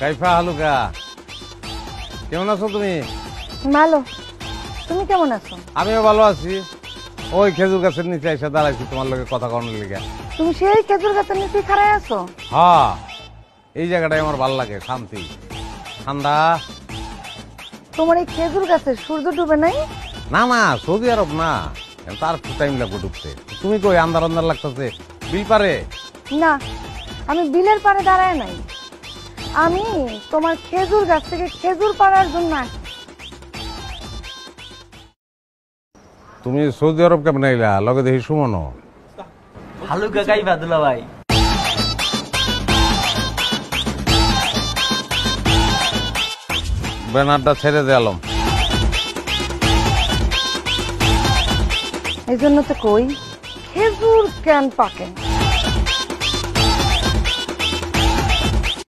কাইফা হালুকা, কেমন আছো তুমি? ভালো। তুমি কেমন আছো? আমিও ভালো আছি। ওই খেজুর গাছের নিচে এসে দাঁড়াইছি তোমার লগে কথা করার লিগে। তুমি সেই খেজুর গাছের নিচে খাড়াই আছো? হ্যাঁ, এই জায়গাটাই আমার ভালো লাগে, শান্তি ঠান্ডা। তোমার এই খেজুর গাছের সূর্য ডুবে নাই? না না, সৌদি আরব না, তার একটু টাইম লাগবে ডুবতে। তুমি কই আন্দার আন্দার লাগতেছে? বিল পারে? না, আমি বিলের পাড়ে দাঁড়ায় নাই, আমি তোমার খেজুর গাছ থেকে খেজুর পাড়ার জন্য আসছি। তুমি সৌদি আরব কেমন আইলা? লগে দেখি সুমনও। হালুকা কাইফা দুলা ভাই। ব্যানারটা ছেড়ে দে আলম। এই জন্য তো কই খেজুর কেন পাকে।